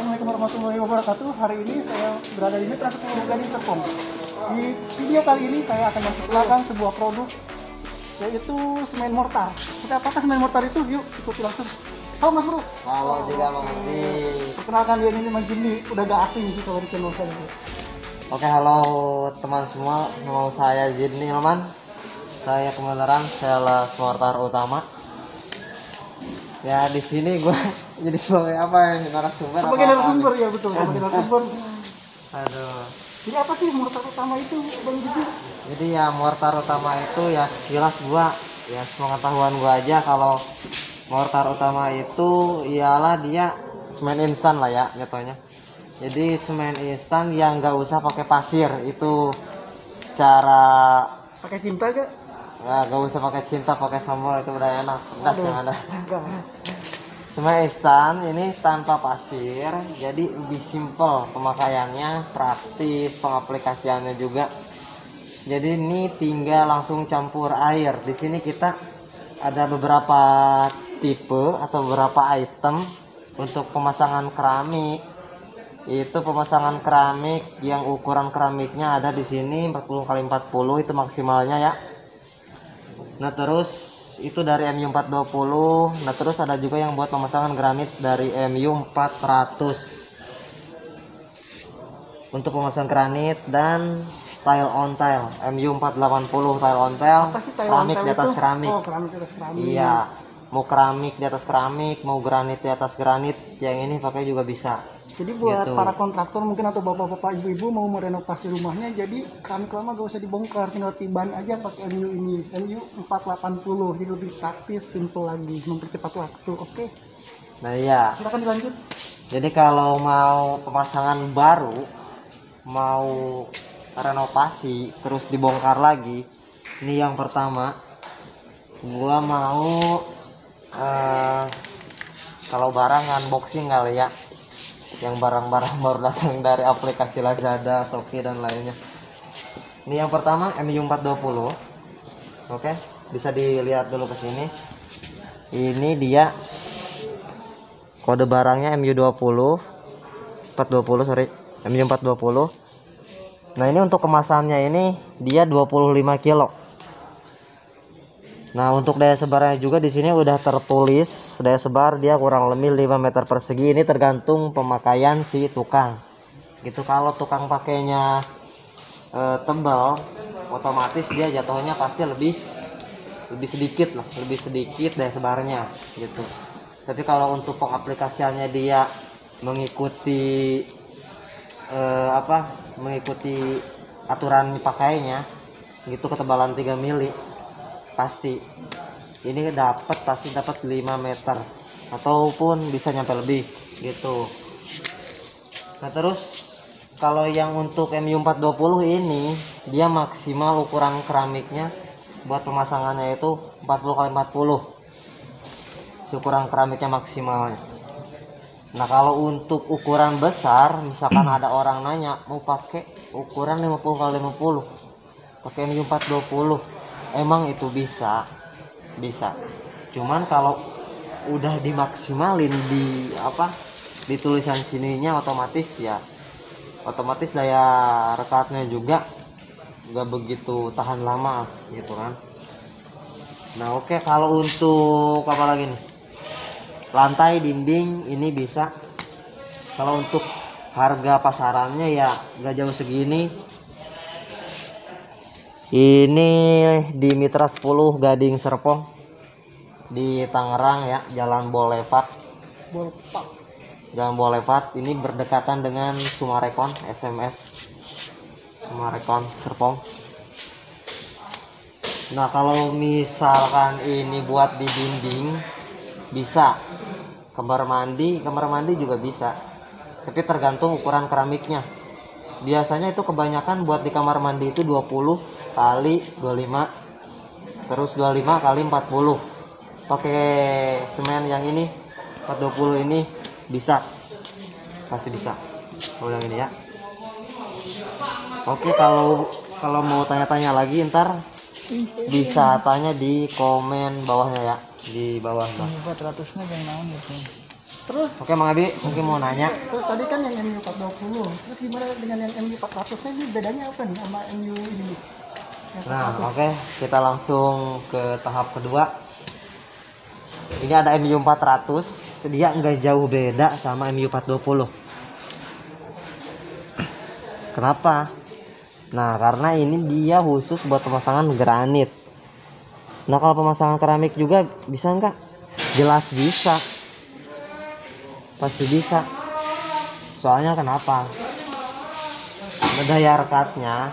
Assalamualaikum warahmatullahi wabarakatuh. Hari ini saya berada di Mitra 10 Gading Serpong. Di video kali ini saya akan memperkenalkan sebuah produk, yaitu semen mortar. Kita apakah semen mortar itu? Yuk ikuti langsung. Halo Mas Bro. Halo juga Bang Andi. Perkenalkan dia ini Mas Jimmy, udah gak asing sih kalau di channel saya. Oke, halo teman semua. Nama saya Zidni Ilman. Saya kebenaran sales mortar utama. Ya di sini gue jadi sebagai apa ya, narasumber. Sebagai narasumber ya, betul. Sebagai narasumber. Aduh. Jadi apa sih mortar utama itu, Bang Jimmy? Jadi ya mortar utama itu ya sekilas gua ya sepengetahuan gua aja kalau mortar utama itu ialah dia semen instan lah ya jatuhnya. Jadi semen instan yang nggak usah pakai pasir itu secara Pakai cinta gak? ya nggak usah pakai cinta, pakai sambal itu udah enak, pedas yang ada. Enggak. Semen instan ini tanpa pasir, jadi lebih simpel pemakaiannya, praktis, pengaplikasiannya juga. Jadi ini tinggal langsung campur air. Di sini kita ada beberapa tipe atau beberapa item untuk pemasangan keramik. Itu pemasangan keramik yang ukuran keramiknya ada di sini 40x40 itu maksimalnya ya. Nah terus itu dari MU420. Nah terus ada juga yang buat pemasangan granit dari MU400 untuk pemasangan granit, dan tile on tile MU480 tile on tile. Apa sih tile on keramik tile di atas itu? keramik. Oh, keramik di atas keramik. Iya, mau keramik di atas keramik, mau granit di atas granit, yang ini pakai juga bisa. Jadi buat Gitu. para kontraktor mungkin atau bapak-bapak ibu-ibu mau merenovasi rumahnya, jadi keramik lama gak usah dibongkar, tinggal tiban aja pakai MU ini, MU 480. Jadi lebih praktis, simple lagi, mempercepat waktu. Oke, Nah iya, silakan dilanjut. jadi kalau mau pemasangan baru, mau renovasi terus dibongkar lagi, ini yang pertama gua mau kalau barang unboxing kali ya, yang barang-barang baru datang dari aplikasi Lazada, Shopee dan lainnya. Ini yang pertama MU420. Oke, bisa dilihat dulu ke sini. Ini dia kode barangnya MU20 420 sorry, MU420. Nah, ini untuk kemasannya ini dia 25 kilo. Nah, untuk daya sebarnya juga di sini udah tertulis. Daya sebar dia kurang lebih 5 meter persegi. Ini tergantung pemakaian si tukang. Gitu, kalau tukang pakainya tebal, otomatis dia jatuhnya pasti lebih sedikit lah, lebih sedikit daya sebarnya gitu. Tapi kalau untuk pengaplikasiannya dia mengikuti mengikuti aturan pakainya gitu, ketebalan 3 mili pasti ini pasti dapat 5 meter ataupun bisa nyampe lebih gitu. Nah terus kalau yang untuk MU420 ini dia maksimal ukuran keramiknya buat pemasangannya itu 40x40 ukuran keramiknya maksimalnya. Nah kalau untuk ukuran besar, misalkan ada orang nanya mau pakai ukuran 50x50 pakai MU420, emang itu bisa, cuman kalau udah dimaksimalin di tulisan sininya otomatis daya rekatnya juga nggak begitu tahan lama gitu kan. Nah oke, kalau untuk apa lagi nih, lantai, dinding ini bisa. Kalau untuk harga pasarannya ya nggak jauh segini. Ini di Mitra 10 Gading Serpong di Tangerang ya, Jalan Boulevard. Jalan Boulevard ini berdekatan dengan Sumarekon SMS Sumarekon Serpong. Nah kalau misalkan ini buat di dinding bisa, kamar mandi juga bisa, tapi tergantung ukuran keramiknya. Biasanya itu kebanyakan buat di kamar mandi itu 20x25, terus 25x40. Pakai semen yang ini 420 ini bisa, pasti bisa kalau yang ini ya. Oke, kalau mau tanya-tanya lagi ntar bisa tanya di komen bawahnya ya, di bawah. 400-nya yang naon gitu. Terus Oke Mang Abi, mungkin mau nanya. terus tadi kan yang MU 420. Terus gimana dengan yang MU 400 nya ini bedanya apa nih sama MU ini nih? Yang Nah 400. oke, kita langsung ke tahap kedua. Ini ada MU 400, dia nggak jauh beda sama MU 420. Kenapa? Nah karena ini dia khusus buat pemasangan granit. Nah kalau pemasangan keramik juga bisa nggak? Jelas bisa, pasti bisa. Soalnya kenapa? Daya rekatnya,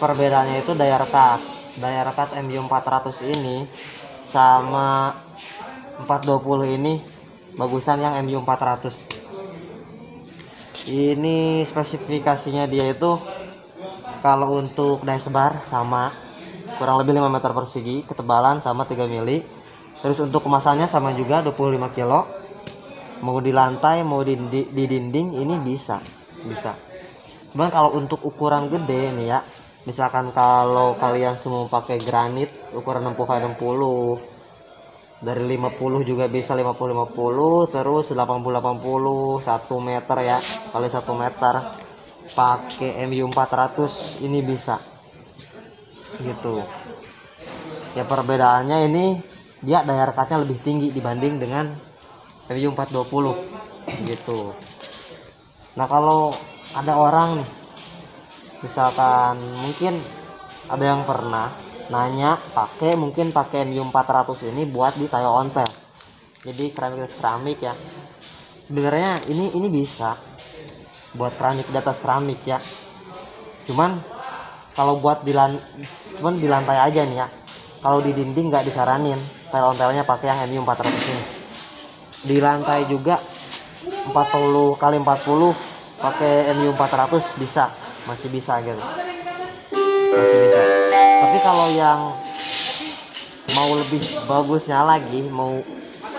perbedaannya itu daya rekat MU 400 ini sama 420 ini bagusan yang MU 400. Ini spesifikasinya dia itu kalau untuk daya sebar sama kurang lebih 5 meter persegi, ketebalan sama 3 mili. Terus untuk kemasannya sama juga 25 kilo. Mau di lantai, mau di dinding ini bisa. Cuman kalau untuk ukuran gede nih ya, misalkan kalau kalian semua pakai granit ukuran 60 60, dari 50 juga bisa 50 terus 80 1 meter ya, kali 1 meter pakai MU 400 ini bisa gitu. Ya perbedaannya ini dia daya rekatnya lebih tinggi dibanding dengan MU 420 gitu. Nah kalau ada orang nih, misalkan mungkin ada yang pernah nanya mungkin pakai MU 400 ini buat di tayo ontel, jadi keramik ya. Sebenarnya ini bisa buat keramik di atas keramik ya, cuman kalau buat cuman di lantai aja nih ya. Kalau di dinding nggak disaranin tayo ontelnya pakai yang MU 400 ini. Di lantai juga 40 kali 40 pakai MU 400 bisa, masih bisa gitu, masih bisa. Tapi kalau yang mau lebih bagusnya lagi, mau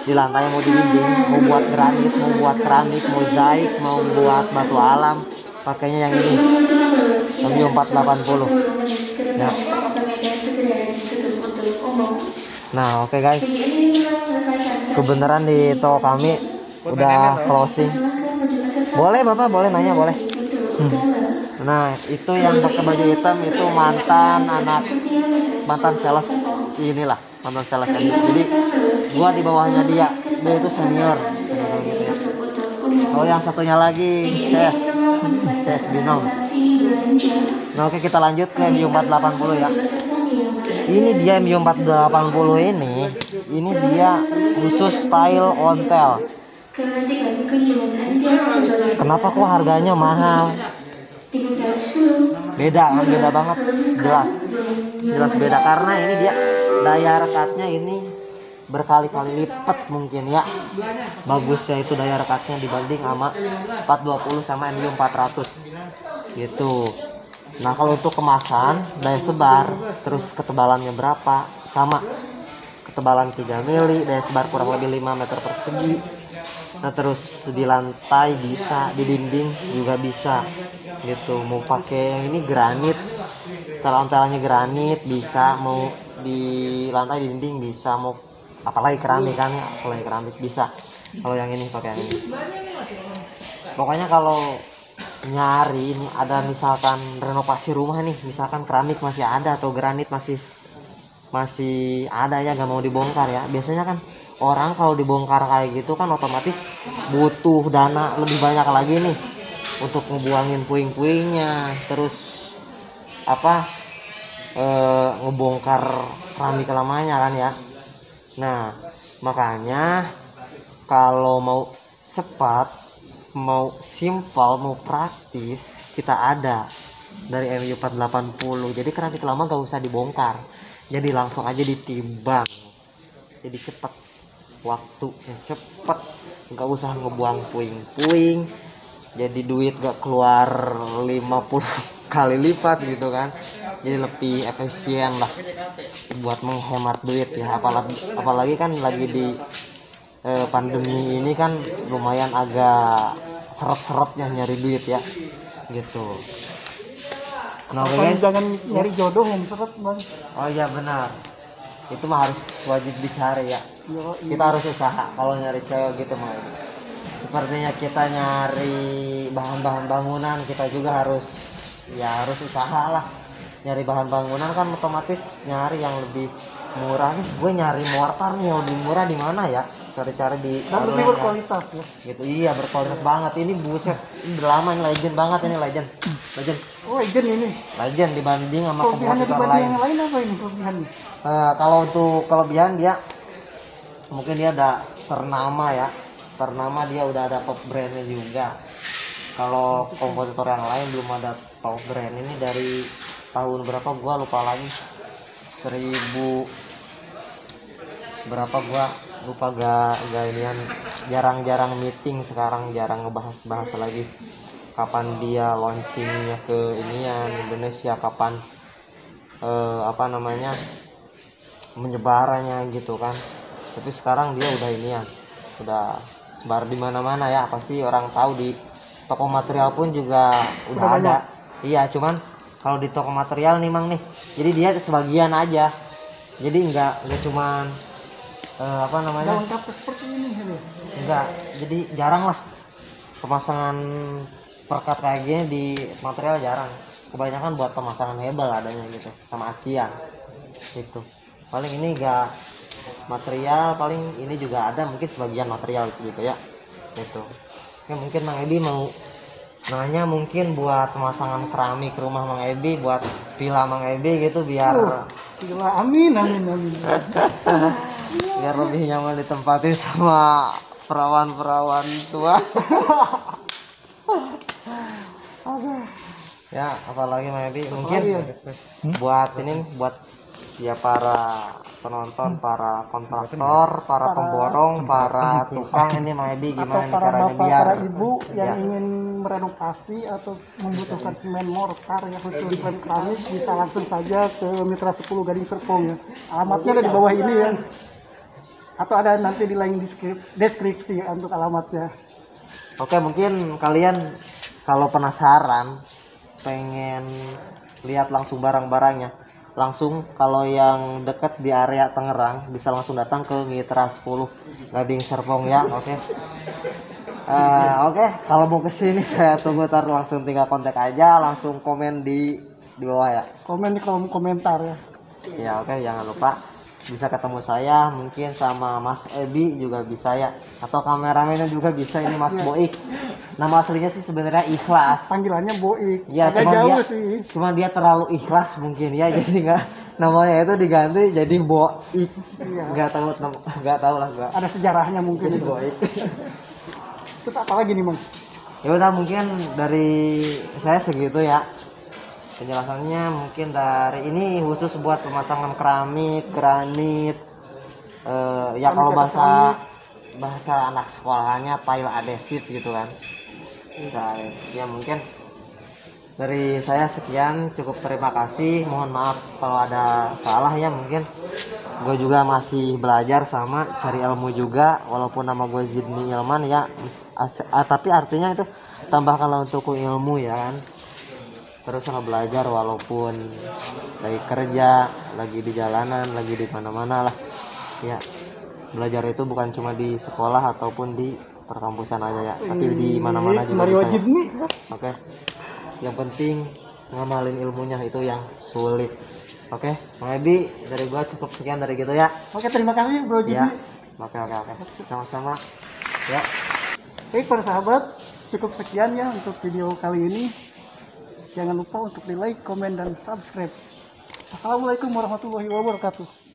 di lantai, mau di dinding, mau buat granit, mau buat keramik, mau mozaik, mau buat batu alam, pakainya yang ini MU 480 ya. Nah oke guys, kebenaran di toko kami udah closing. Boleh bapak, boleh nanya, boleh. Nah itu yang pakai baju hitam itu mantan sales inilah, mantan sales ini. Jadi gua di bawahnya dia itu senior gitu ya. Oh yang satunya lagi CS Binom. Nah oke, kita lanjut ke MU 480 ya. Ini dia MU 480 ini dia khusus style ontel. Kenapa kok harganya mahal? Beda kan, beda banget, jelas beda karena ini dia daya rekatnya ini berkali-kali lipat mungkin ya. Bagusnya itu daya rekatnya dibanding sama 420 sama MU 400 gitu. Nah kalau untuk kemasan, daya sebar, terus ketebalannya berapa, sama ketebalan 3 mili, daya sebar kurang lebih 5 meter persegi. Nah terus di lantai bisa, di dinding juga bisa gitu. Mau pakai yang ini granit, ontelannya granit bisa, mau di lantai, di dinding bisa, mau apalagi keramik kan, apalagi keramik bisa. Kalau yang ini pakai yang ini. Pokoknya kalau nyari ini ada misalkan renovasi rumah nih, misalkan keramik masih ada atau granit masih ada ya, nggak mau dibongkar ya. Biasanya kan orang kalau dibongkar kayak gitu kan otomatis butuh dana lebih banyak lagi nih untuk ngebuangin puing-puingnya, terus ngebongkar keramik lamanya kan ya. Nah makanya kalau mau cepat, mau simpel, mau praktis, kita ada dari MU 480. Jadi keramik lama gak usah dibongkar, jadi langsung aja ditimbang, jadi cepet, waktunya cepet, gak usah ngebuang puing-puing, jadi duit gak keluar 50 kali lipat gitu kan. Jadi lebih efisien lah buat menghemat duit ya. Apalagi kan lagi di pandemi ini kan lumayan agak seret-seretnya nyari duit ya gitu. Nah guys, jangan nyari jodoh yang seret bang. oh iya benar, itu mah harus wajib dicari ya. Kita harus usaha kalau nyari cewek gitu mah. sepertinya kita nyari bahan-bahan bangunan, kita juga harus usaha lah. Nyari bahan bangunan kan otomatis nyari yang lebih murah nih. Gue nyari mortar nih lebih murah di mana ya? Cari-cari di Dan lebih berkualitas ya. Gitu. Iya, berkualitas banget. Ini buset, ini udah lama, ini legend banget, ini legend. Oh, legend ini. Legend dibanding sama Kelebihannya kompetitor dibanding lain. yang lain apa ini kelebihannya? Kalau untuk kelebihan dia mungkin dia ada ternama ya. Ternama, dia udah ada top brandnya juga. Kalau kompetitor yang lain belum ada top brand. Ini dari tahun berapa gua lupa lagi. 1000 berapa gua lupa, gak inian, jarang-jarang meeting sekarang, jarang ngebahas lagi kapan dia launchingnya ke inian Indonesia, kapan menyebarannya gitu kan. Tapi sekarang dia udah inian, udah sebar di mana-mana ya, pasti orang tahu. Di toko material pun juga udah ada. Iya, cuman kalau di toko material nih Mang nih, jadi dia sebagian aja, jadi enggak cuman lengkap seperti ini gitu. Enggak, jadi jarang lah pemasangan perkat kayak gini di material, jarang. Kebanyakan buat pemasangan hebel adanya gitu, sama acian gitu. Paling ini enggak material, paling ini juga ada mungkin sebagian material gitu ya gitu. Ya mungkin Mang Edi mau nanya mungkin buat pemasangan keramik rumah Mang Edi, buat villa Mang Edi gitu, biar gila, amin. biar lebih nyaman ditempatin sama perawan-perawan tua. Ya, apalagi Mang Edi mungkin buat ini, buat ya para penonton, para kontraktor, para pemborong, para tukang, ini Mang Edi gimana nih caranya biar para ibu yang ingin merenovasi atau membutuhkan semen mortar yang khusus frame keramik, bisa langsung saja ke Mitra 10 Gading Serpong ya. Alamatnya ada di bawah ini ya. Atau ada nanti di link deskripsi untuk alamatnya. Oke, mungkin kalian kalau penasaran pengen lihat langsung barang-barangnya, langsung kalau yang deket di area Tangerang bisa langsung datang ke Mitra 10 Gading Serpong ya. Oke, kalau mau kesini saya tunggu, langsung tinggal kontak aja, langsung komen di bawah ya. Komen di kolom komentar ya. Ya oke, jangan lupa bisa ketemu saya, mungkin sama Mas Ebi juga bisa ya, atau kameramennya juga bisa, ini Mas Boik. Nama aslinya sih sebenarnya Ikhlas. Panggilannya Boik. Ya, cuma dia terlalu ikhlas mungkin ya, jadi nggak, namanya itu diganti jadi Boik. Nggak tahu lah gua. Ada sejarahnya mungkin Jadi itu. Boik. Terus apa lagi nih Mang? Ya udah, mungkin dari saya segitu ya. Penjelasannya mungkin dari ini khusus buat pemasangan keramik, granit, ya kalau bahasa anak sekolahannya tile adhesif gitu kan. Ya mungkin dari saya sekian, cukup, terima kasih. Mohon maaf kalau ada salah ya, mungkin gue juga masih belajar sama cari ilmu juga, walaupun nama gue Zidni Ilman ya, tapi artinya itu tambah kalau untuk ilmu ya kan. Terus belajar walaupun lagi kerja, lagi di jalanan, lagi di mana-mana lah ya. Belajar itu bukan cuma di sekolah ataupun di perkampusan aja ya, tapi di mana-mana juga bisa ya. Oke, yang penting ngamalin ilmunya, itu yang sulit. Oke, Mang Edi, dari gua cukup sekian dari gitu ya. Oke, terima kasih Bro Jidni. Ya. Oke, sama-sama ya. Baik para sahabat, cukup sekian ya untuk video kali ini. Jangan lupa untuk di like, komen, dan subscribe. Assalamualaikum warahmatullahi wabarakatuh.